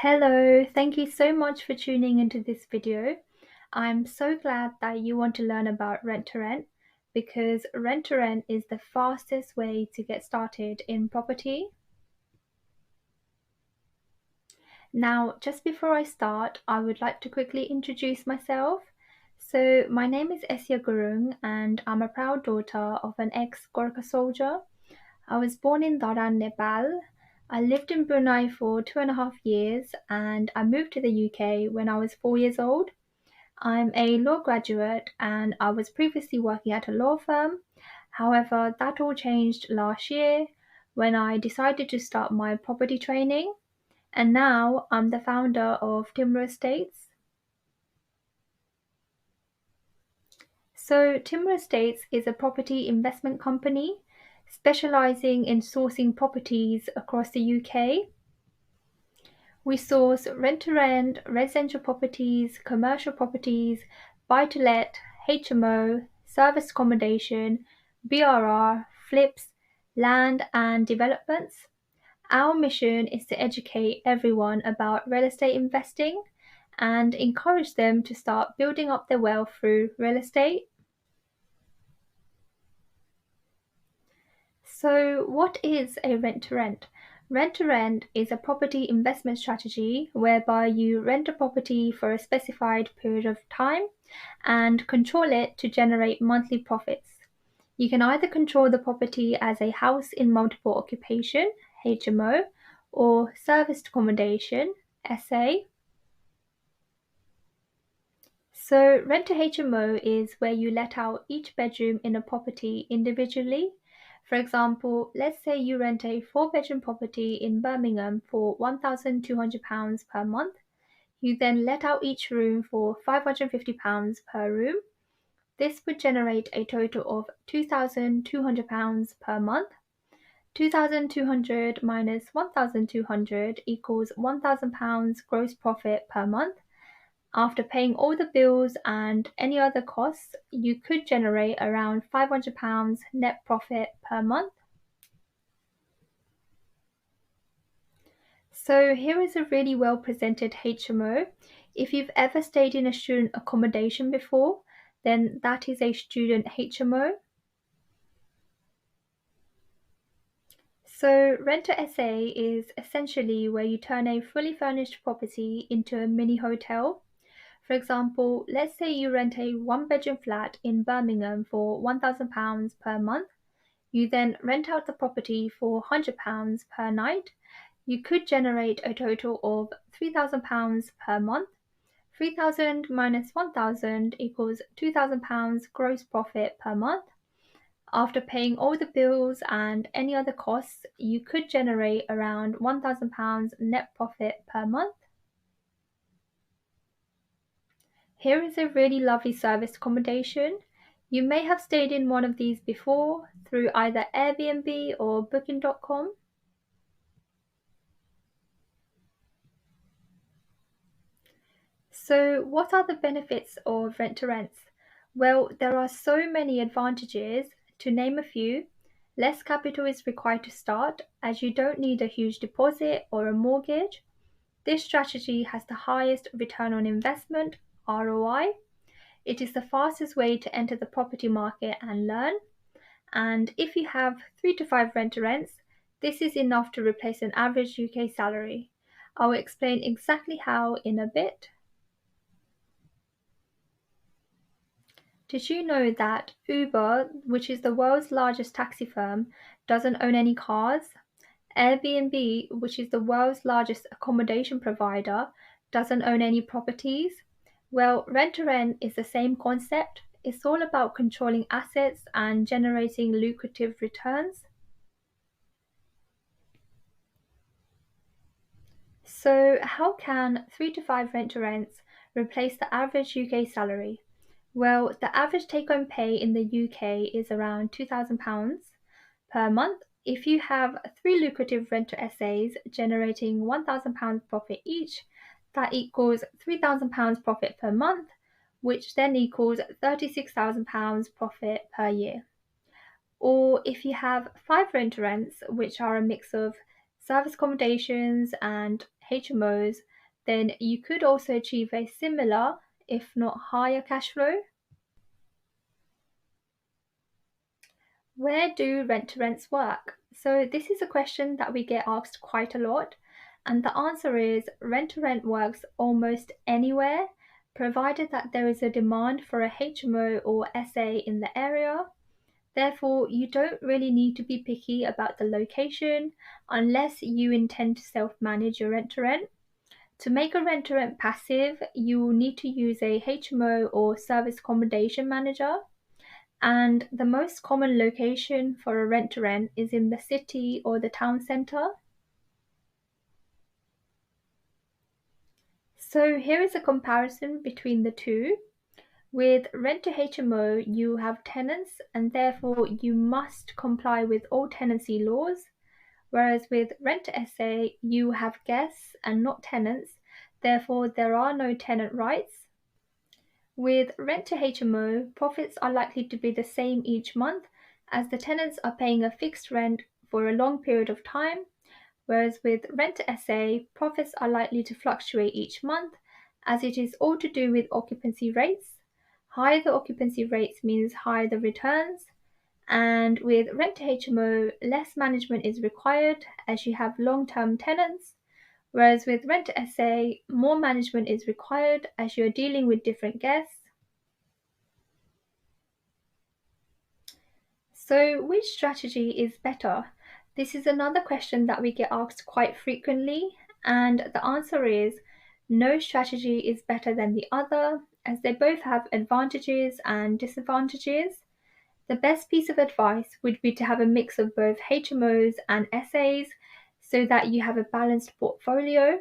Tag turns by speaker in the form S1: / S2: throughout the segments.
S1: Hello, thank you so much for tuning into this video. I'm so glad that you want to learn about rent to rent because rent to rent is the fastest way to get started in property. Now, just before I start, I would like to quickly introduce myself. So, my name is Esya Gurung and I'm a proud daughter of an ex-Gorkha soldier. I was born in Dharan, Nepal. I lived in Brunei for 2.5 years and I moved to the UK when I was 4 years old. I'm a law graduate and I was previously working at a law firm. However, that all changed last year when I decided to start my property training. And now I'm the founder of Timber Estates. So, Timber Estates is a property investment company specializing in sourcing properties across the UK. We source rent-to-rent, residential properties, commercial properties, buy-to-let, HMO, serviced accommodation, BRR, flips, land and developments. Our mission is to educate everyone about real estate investing and encourage them to start building up their wealth through real estate. So, what is a rent to rent? Rent to rent is a property investment strategy whereby you rent a property for a specified period of time and control it to generate monthly profits. You can either control the property as a house in multiple occupation, HMO, or serviced accommodation, SA. So, rent to HMO is where you let out each bedroom in a property individually. For example, let's say you rent a four-bedroom property in Birmingham for £1,200 per month. You then let out each room for £550 per room. This would generate a total of £2,200 per month. 2,200 minus 1,200 equals £1,000 gross profit per month. After paying all the bills and any other costs, you could generate around £500 net profit per month. So here is a really well presented HMO. If you've ever stayed in a student accommodation before, then that is a student HMO. So Renter SA is essentially where you turn a fully furnished property into a mini hotel. For example, let's say you rent a one-bedroom flat in Birmingham for £1,000 per month. You then rent out the property for £100 per night. You could generate a total of £3,000 per month. 3,000 minus 1,000 equals £2,000 gross profit per month. After paying all the bills and any other costs, you could generate around £1,000 net profit per month. Here is a really lovely serviced accommodation. You may have stayed in one of these before through either Airbnb or Booking.com. So, what are the benefits of rent to rents? Well, there are so many advantages. To name a few, less capital is required to start as you don't need a huge deposit or a mortgage. This strategy has the highest return on investment, ROI. It is the fastest way to enter the property market and learn. And if you have 3 to 5 rent to rents, this is enough to replace an average UK salary. I will explain exactly how in a bit. Did you know that Uber, which is the world's largest taxi firm, doesn't own any cars? Airbnb, which is the world's largest accommodation provider, doesn't own any properties? Well, rent to rent is the same concept. It's all about controlling assets and generating lucrative returns. So, how can 3 to 5 rent to rents replace the average UK salary? Well, the average take home pay in the UK is around £2,000 per month. If you have three lucrative rent to SAs generating £1,000 profit each, that equals £3,000 profit per month, which then equals £36,000 profit per year. Or if you have 5 rent to rents, which are a mix of service accommodations and HMOs, then you could also achieve a similar, if not higher, cash flow. Where do rent-to-rents work? So this is a question that we get asked quite a lot, and the answer is rent-to-rent works almost anywhere, provided that there is a demand for a HMO or SA in the area. Therefore, you don't really need to be picky about the location unless you intend to self-manage your rent-to-rent. To make a rent-to-rent passive, you will need to use a HMO or service accommodation manager. And the most common location for a rent-to-rent is in the city or the town centre. So here is a comparison between the two. With rent to HMO, you have tenants and therefore you must comply with all tenancy laws, whereas with rent to SA, you have guests and not tenants, therefore there are no tenant rights. With rent to HMO, profits are likely to be the same each month as the tenants are paying a fixed rent for a long period of time, whereas with rent to SA, profits are likely to fluctuate each month as it is all to do with occupancy rates. Higher the occupancy rates means higher the returns, and with rent to HMO, less management is required as you have long-term tenants, whereas with rent to SA, more management is required as you're dealing with different guests. So, which strategy is better? This is another question that we get asked quite frequently, and the answer is no strategy is better than the other, as they both have advantages and disadvantages. The best piece of advice would be to have a mix of both HMOs and SAs so that you have a balanced portfolio.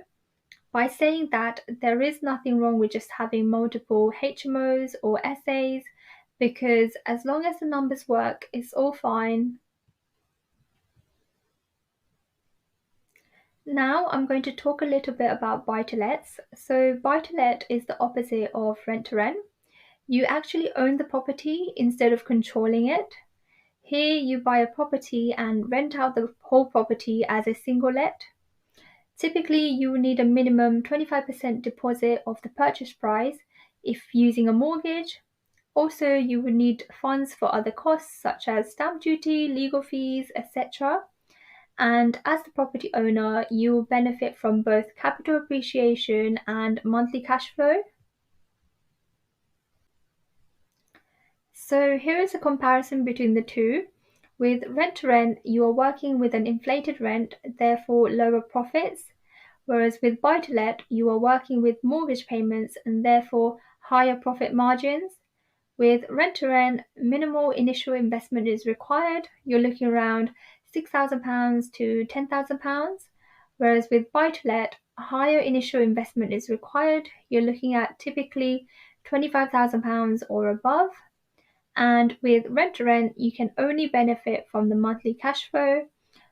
S1: By saying that, there is nothing wrong with just having multiple HMOs or SAs because as long as the numbers work, it's all fine. Now I'm going to talk a little bit about buy-to-lets. So buy-to-let is the opposite of rent-to-rent. You actually own the property instead of controlling it. Here you buy a property and rent out the whole property as a single let. Typically, you will need a minimum 25% deposit of the purchase price if using a mortgage. Also, you would need funds for other costs such as stamp duty, legal fees, etc. And as the property owner, you will benefit from both capital appreciation and monthly cash flow. So here is a comparison between the two. With rent to rent, you are working with an inflated rent, therefore lower profits, whereas with buy to let, you are working with mortgage payments and therefore higher profit margins. With rent to rent, minimal initial investment is required. You're looking around £6,000 to £10,000, whereas with buy to let, higher initial investment is required. You're looking at typically £25,000 or above. And with rent to rent, you can only benefit from the monthly cash flow,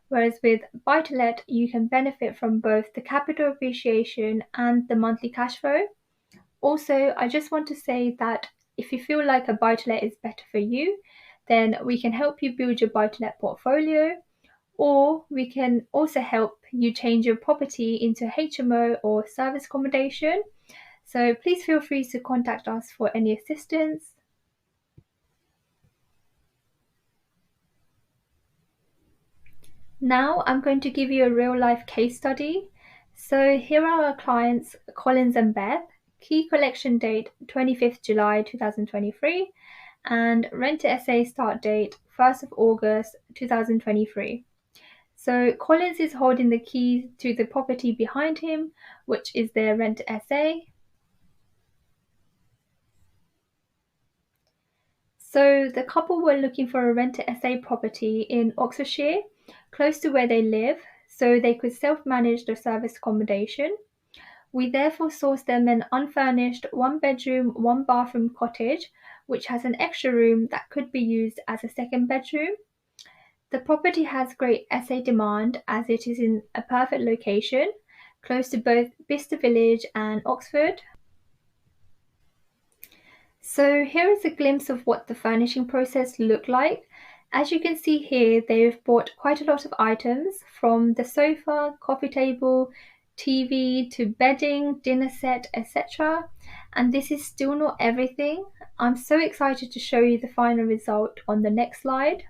S1: whereas with buy to let, you can benefit from both the capital appreciation and the monthly cash flow. Also, I just want to say that if you feel like a buy to let is better for you, then we can help you build your buy to let portfolio, or we can also help you change your property into HMO or service accommodation. So please feel free to contact us for any assistance. Now I'm going to give you a real life case study. So here are our clients, Collins and Beth. Key collection date 25th July 2023 and rent to SA start date 1st of August 2023. So Collins is holding the keys to the property behind him, which is their rent to SA. So the couple were looking for a rent to SA property in Oxfordshire, close to where they live, so they could self-manage their service accommodation. We therefore sourced them an unfurnished one-bedroom, one-bathroom cottage, which has an extra room that could be used as a second bedroom. The property has great SA demand as it is in a perfect location, close to both Bicester Village and Oxford. So here is a glimpse of what the furnishing process looked like. As you can see here, they've bought quite a lot of items from the sofa, coffee table, TV to bedding, dinner set, etc. And this is still not everything. I'm so excited to show you the final result on the next slide.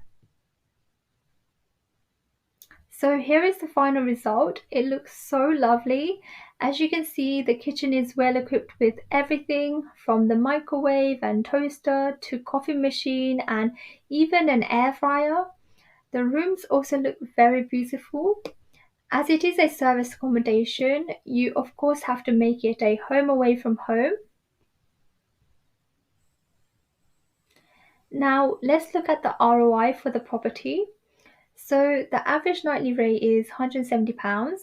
S1: So here is the final result. It looks so lovely. As you can see, the kitchen is well equipped with everything from the microwave and toaster to coffee machine and even an air fryer. The rooms also look very beautiful. As it is a service accommodation, you of course have to make it a home away from home. Now let's look at the ROI for the property. So the average nightly rate is £170.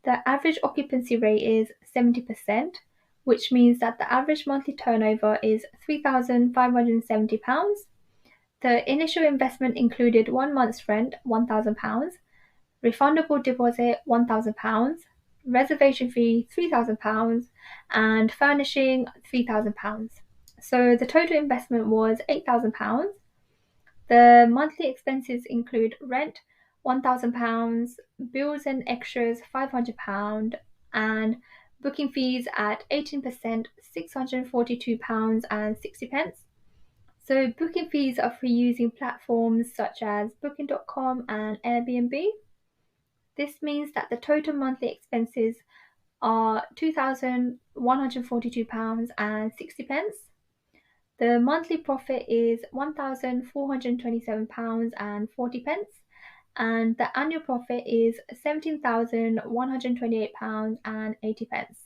S1: The average occupancy rate is 70%, which means that the average monthly turnover is £3,570. The initial investment included 1 month's rent, £1,000, refundable deposit £1,000, reservation fee £3,000, and furnishing £3,000. So the total investment was £8,000. The monthly expenses include rent £1,000, bills and extras £500, and booking fees at 18% £642.60. So booking fees are for using platforms such as Booking.com and Airbnb. This means that the total monthly expenses are £2,142.60. The monthly profit is £1,427.40, and the annual profit is £17,128.80.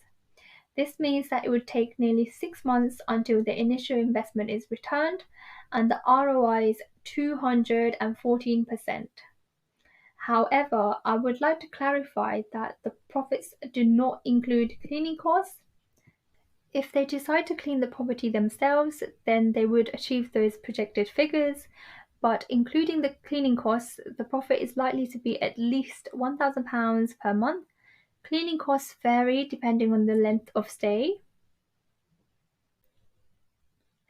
S1: This means that it would take nearly 6 months until the initial investment is returned, and the ROI is 214%. However, I would like to clarify that the profits do not include cleaning costs. If they decide to clean the property themselves, then they would achieve those projected figures, but including the cleaning costs, the profit is likely to be at least £1,000 per month. Cleaning costs vary depending on the length of stay.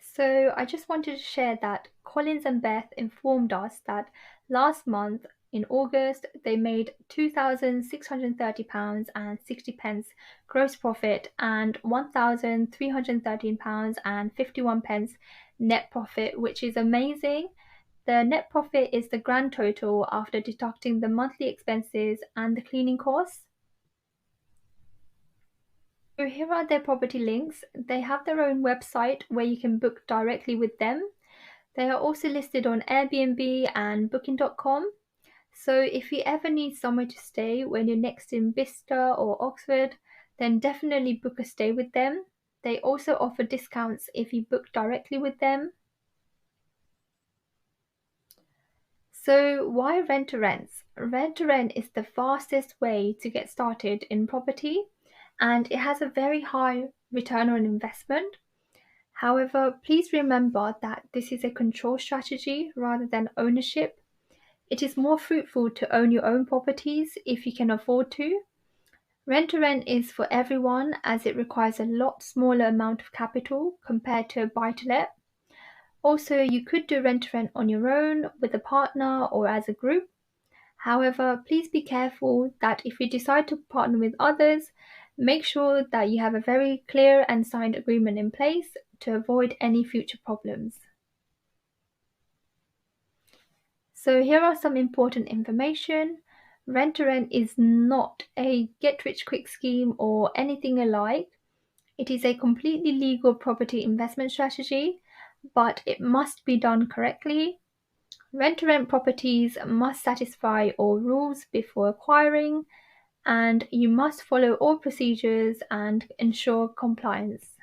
S1: So I just wanted to share that Collins and Beth informed us that last month in August they made £2,630.60 gross profit and £1,313.51 net profit, which is amazing. The net profit is the grand total after deducting the monthly expenses and the cleaning costs. So here are their property links. They have their own website where you can book directly with them. They are also listed on Airbnb and Booking.com. So if you ever need somewhere to stay when you're next in Bicester or Oxford, then definitely book a stay with them. They also offer discounts if you book directly with them. So why rent to rents? Rent to rent is the fastest way to get started in property, and it has a very high return on investment. However, please remember that this is a control strategy rather than ownership. It is more fruitful to own your own properties if you can afford to. Rent to rent is for everyone as it requires a lot smaller amount of capital compared to a buy to let. Also, you could do rent to rent on your own, with a partner, or as a group. However, please be careful that if you decide to partner with others, make sure that you have a very clear and signed agreement in place to avoid any future problems. So here are some important information. Rent to rent is not a get rich quick scheme or anything alike. It is a completely legal property investment strategy, but it must be done correctly. Rent to rent properties must satisfy all rules before acquiring, and you must follow all procedures and ensure compliance.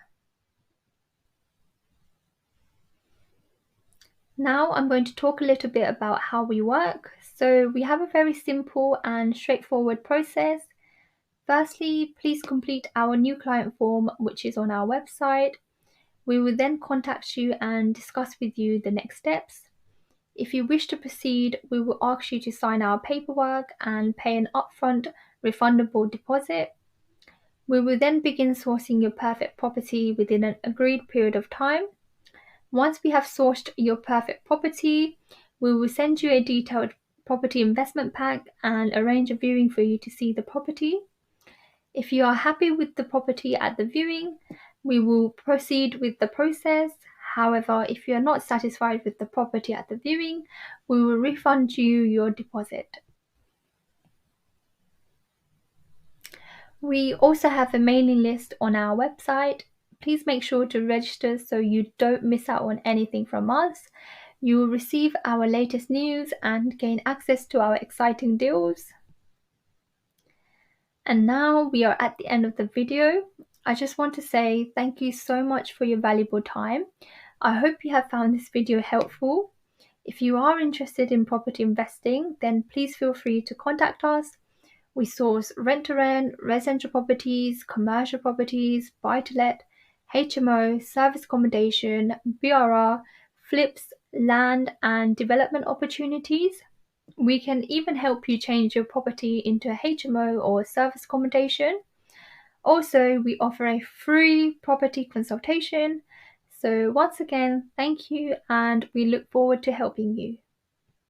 S1: Now I'm going to talk a little bit about how we work. So we have a very simple and straightforward process. Firstly, please complete our new client form, which is on our website. We will then contact you and discuss with you the next steps. If you wish to proceed, we will ask you to sign our paperwork and pay an upfront refundable deposit. We will then begin sourcing your perfect property within an agreed period of time. Once we have sourced your perfect property, We will send you a detailed property investment pack and arrange a viewing for you to see the property. If you are happy with the property at the viewing, we will proceed with the process. However, if you are not satisfied with the property at the viewing, we will refund you your deposit. We also have a mailing list on our website. Please make sure to register so you don't miss out on anything from us. You will receive our latest news and gain access to our exciting deals. And now we are at the end of the video. I just want to say thank you so much for your valuable time. I hope you have found this video helpful. If you are interested in property investing, then please feel free to contact us. We source rent-to-rent, residential properties, commercial properties, buy-to-let, HMO, service accommodation, BRR, flips, land and development opportunities. We can even help you change your property into a HMO or service accommodation. Also, we offer a free property consultation. So once again, thank you and we look forward to helping you.